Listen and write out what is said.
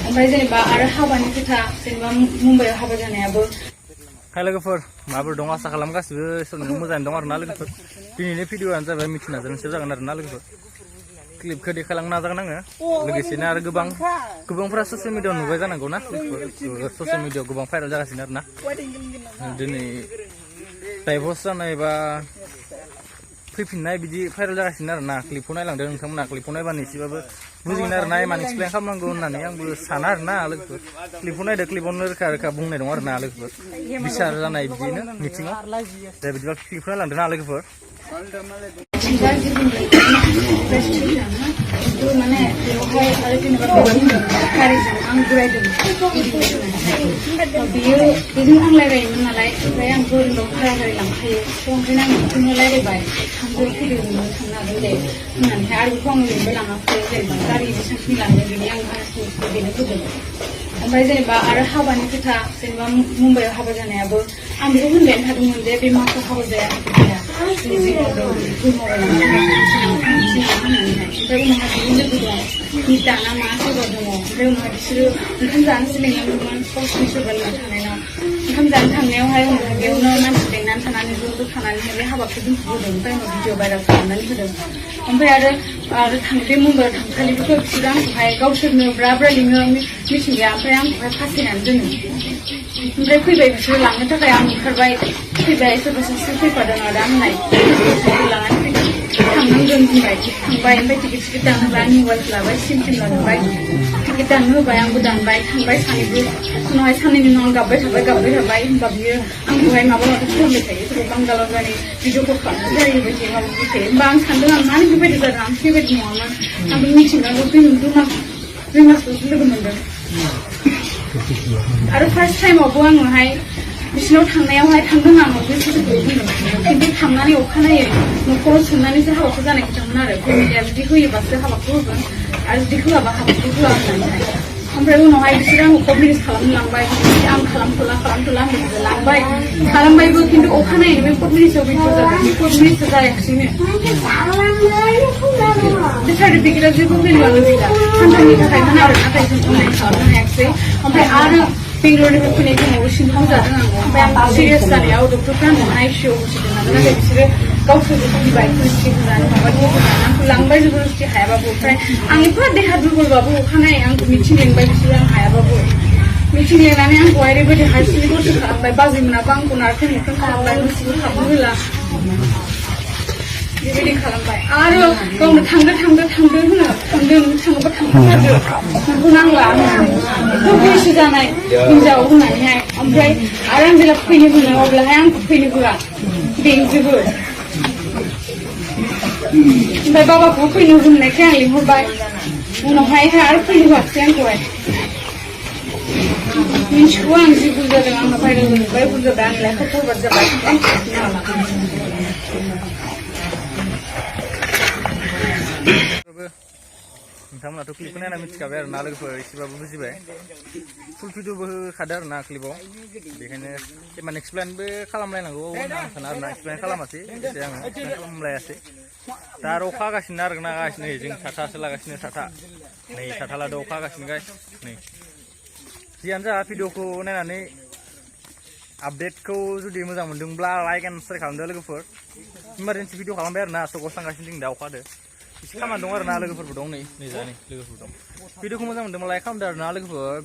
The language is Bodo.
ओमफ्राय जेनेबा आरो हाबानि खोथा जेनेबा मुम्बाइआव हाबा जानायाबो हाय लोगोफोर माबोरै दं आसा खालाम गासिबो सोरनो मोजाङै दं आरो ना लोगोफोर दिनैनि भिडिअआनो जाबाय मिथि नाजानायसो जागोन आरो ना लोगोफोर क्लिपखौ देखायलांनो नाजागोन आङो लोगोसेनो आरो गोबांफोरा ससियेल मिडियाआव नुबाय जानांगौ ना ससियेल मिडियाआव गोबां भाइरेल जागासिनो आरो ना दिनै डाइभर्स जानाय बा फैफिननाय बिदि भाइरेल जागासिनो आरो ना क्लिपखौ नायलांदों नोंथांमोना क्लिपखौ नायबानो एसेबाबो बुजिगोन आरो ना इमान एक्सप्लेन खालामनांगौ होननानै आंबो साना आरो ना लोगोफोर क्लिपखौ नायदो क्लिपआवनो रोखा रोखा बुंनाय दं आरो ना लोगोफोर बिसार जानाय बिदिनो मिथिङाव दे बिदिबा क्लिपखौ नायलांदों ना लोगोफोर माने बेवहाय आरो जेनेबा गारिजों आं गुरायदों बेजों आं रायलायोमोन नालाय ओमफ्राय आं गोरोंदाव भारा गारि लांखायो ओंखायनो आं बिदिनो रायलायबाय थांदो फैदो नोङो थांनो हागोन दे होननानैहाय आरो बेखौ आं लिंबाय लाङाखै जेनेबा गारि बेसेबांखिनि लांदों बेनि आं भाराखौ बेनो होदों ओमफ्राय जेनेबा आरो हाबानि खोथा जेनेबा मुम्बाइआव हाबा जानायाबो आं बेखौ होनबायानो थादोंमोन जे बे माखौ हाबा जाया नीता ना मा सोरबा दङ ओमफ्राय उनावहाय बिसोरो ओंखाम जानोसो लिंलांदोंमोन गावसिनि सोरबा लोंना थानायनाव ओंखाम जानो थांनायावहाय उनावहाय बेयावनो मानसि लेंनानै थानानै ज' थानानैहाय बे हाबाखौ दोनथ'बोदों ओमफ्राय उनाव भिडिअ भाइरेल खालामनानै होदों ओमफ्राय आरो बे मुम्बाइआव थांखालिबोथ' बिसोरो आंखौहाय गावसोरनो ब्रा लिङो मिथिंगाया ओमफ्राय आंखौहाय फासायनानै दोनो ओमफ्राय फैबाय बिसोरो लांनो थाखाय आं ओंखारबाय फैबाय सोरबा सासे फैफादों आरो आंनाय लानानै थांनांगोन होनबाय थांबाय ओमफ्य टिकेट दानहोबाय आंनि मबाइल लाबाय सिम लांबाय टिकेट दाननो होबाय आंबो दानबाय थांबाय सानैबो उनावहाय साननैनि उनाव गाबबाय थाबाय होनबा बियो आंखौहाय माबा खालामबाय थायो सोरबा बांगालाव गारि भिडिअ कल खालामनानै रायलायबाय थायो माबाबाय थायो होमबा आं सानदों आं मानो बेबायदि जादों आं बेबायदि नङामोन आं बे मिथिंगाखौ 2 मासल'सो लोगो मोनदों आरो फार्स्ट टाइमावबो आङोहाय बिसिनाव थांनायावहाय थांदों आङो बे बुंदों खिन्थु थांनानै अखानायै न'खराव सोंनानैसो हाबाखौ जानाय खोथामोन आरो फेमिलिया जुदि होयोबासो हाबाखौ होगोन आरो जुदि होआबा हाबाखौ होआ होननानैहाय ओमफ्राय उनावहाय बिसोरो आंखौ कट मेरेज खालामनो लांबाय आं खालामथ'ला होननानै खालामबायबो खिन्थु अखानायै बे कट मेरेजआव भिडिअ जादों बे कट मेरेजआ जायाखिसैनो बे सार्टिफिकेटआ जेबो भेलुआनो गैला सानथामनि थाखायमोन आरो नाथाय जों अनलाइन खालामनो हायाखिसै ओमफ्राय आरो बेंगलरनिफ्राय फैनाय समावबो सिमथाम जादों आङो ओमफ्राय आं सिरियास जानायाव डक्टरफ्रा आंखौ आइसिइउआव होसिगोन नाथाय बिसोरो गावसोरबो फैबाय पुलिसि होनानै माबानि होनानै आंखौ लांबाय जबरदस्ति हायाबाबो ओमफ्राय आं एफा देहा दुरबलबाबो अखानायै आंखौ मिथिं लिंबाय बिसोरो आं हायाबाबो मिथिं लिंनानै आंखौहाय ओरैबायदि हारसिङै दरसे खालामबाय बाजैमोनाबो आंखौ नारखें नुख्रें खालामबाय गोसोबो हाबनो होला बेबायदि खालामबाय आरो गावनो थांदो होनो थांदों नों थाङोबा थांथारदो नोंखौ नांला एथ' बैसो जानाय हिनजाव होननानैहाय ओमफ्राय आरो आं जेब्ला फैनो होनो अब्लाहाय आंखौ फैनो होआ बेंजोबो ओमफ्राय बाबाखौबो फैनो होननायखाय आं लिंहरबाय उनावहाय आरो फैनो होआसै आंखौहाय मिन्थिगौ आं जि भुल जादों आंना भाइरेल जाबाय भुल जाबाय आंनि लाइफआ बरबाद जाबाय आं नोंथांमोनाथ' क्लिपखौ नायना मिथिखाबाय आरो ना लोगोफोर एसेबाबो बुजिबाय फुल भिडिअबो होखादों आरो ना क्लिपाव बेखायनो इमान एक्सप्लेनबो खालामलायनांगौ होनना आं साना आरो ना एक्सप्लेन खालामासै एसे आङो एक्सप्लेन खालामलायासै दा आरो अखा हागासिनो आरो नागासिनो जों साथासो लागासिनो नै साथा लादो अखा हागासिनो गाय नै जियानो जा भिडिअखौ नायनानै आपडेटखौ जुदि मोजां मोनदोंब्ला लाइक एन्ड शेयार खालामदो लोगोफोर इमारजेन्सि भिडिअ खालामबाय आरो ना सकआव थांगासिनो जों दा अखा हादो एसे खामानि दं आरो ना लोगोफोरबो दं नै जा लोगोफोर दं भिडिअखौ मोजां मोनदोंबा लाइक खालामदो आरो ना लोगोफोर